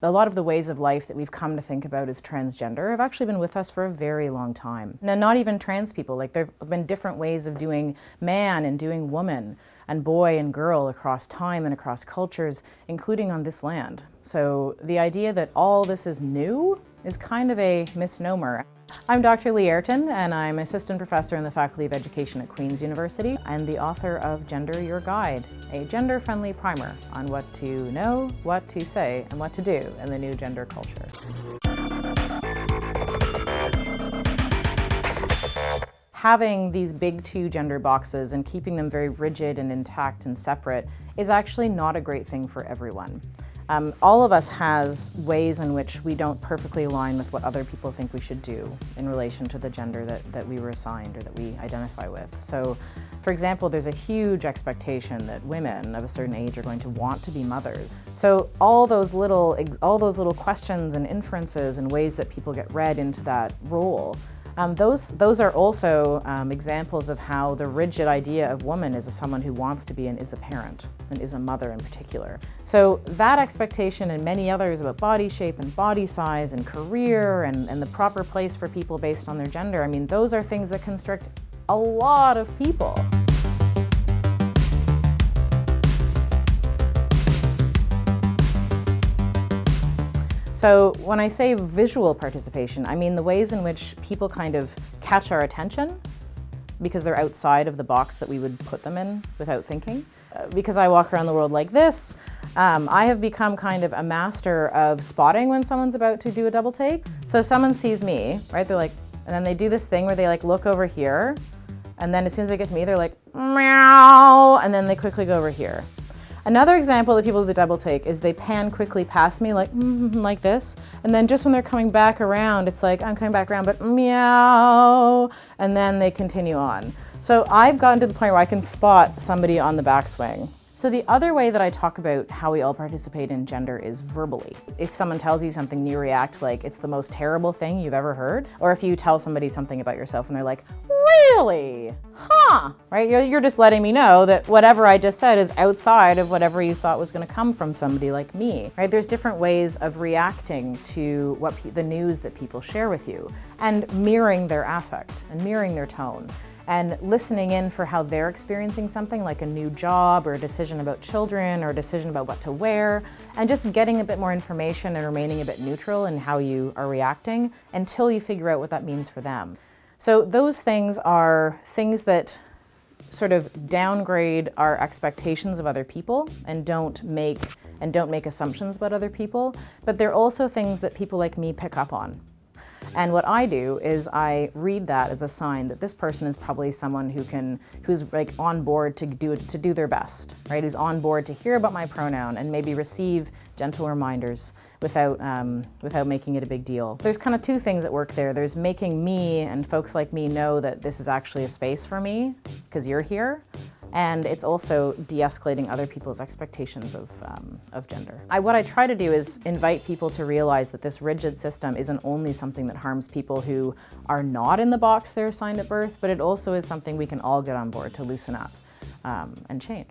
A lot of the ways of life that we've come to think about as transgender have actually been with us for a very long time. Now, not even trans people, like there have been different ways of doing man and doing woman and boy and girl across time and across cultures, including on this land. So the idea that all this is new is kind of a misnomer. I'm Dr. Airton, and I'm assistant professor in the Faculty of Education at Queen's University and the author of Gender Your Guide, a gender-friendly primer on what to know, what to say, and what to do in the new gender culture. Having these big two gender boxes and keeping them very rigid and intact and separate is actually not a great thing for everyone. All of us has ways in which we don't perfectly align with what other people think we should do in relation to the gender that we were assigned or that we identify with. So, for example, there's a huge expectation that women of a certain age are going to want to be mothers. So all those little questions and inferences and ways that people get read into that role, those are also examples of how the rigid idea of woman is someone who wants to be and is a parent, and is a mother in particular. So that expectation and many others about body shape and body size and career and the proper place for people based on their gender, I mean, those are things that constrict a lot of people. So when I say visual participation, I mean the ways in which people kind of catch our attention because they're outside of the box that we would put them in without thinking. Because I walk around the world like this, I have become kind of a master of spotting when someone's about to do a double take. So someone sees me, right? They're like, and then they do this thing where they like look over here, and then as soon as they get to me, they're like, meow, and then they quickly go over here. Another example that people do the double take is they pan quickly past me like this, and then just when they're coming back around, it's like, I'm coming back around, but meow, and then they continue on. So I've gotten to the point where I can spot somebody on the backswing. So the other way that I talk about how we all participate in gender is verbally. If someone tells you something, you react like it's the most terrible thing you've ever heard. Or if you tell somebody something about yourself and they're like, really? Huh? Right? You're just letting me know that whatever I just said is outside of whatever you thought was going to come from somebody like me. Right? There's different ways of reacting to the news that people share with you and mirroring their affect and mirroring their tone. And listening in for how they're experiencing something like a new job or a decision about children or a decision about what to wear, and just getting a bit more information and remaining a bit neutral in how you are reacting until you figure out what that means for them. So those things are things that sort of downgrade our expectations of other people and don't make assumptions about other people, but they're also things that people like me pick up on. And what I do is I read that as a sign that this person is probably someone who's like on board to do their best, right? Who's on board to hear about my pronoun and maybe receive gentle reminders without making it a big deal. There's kind of two things at work there. There's making me and folks like me know that this is actually a space for me because you're here. And it's also de-escalating other people's expectations of gender. What I try to do is invite people to realize that this rigid system isn't only something that harms people who are not in the box they're assigned at birth, but it also is something we can all get on board to loosen up and change.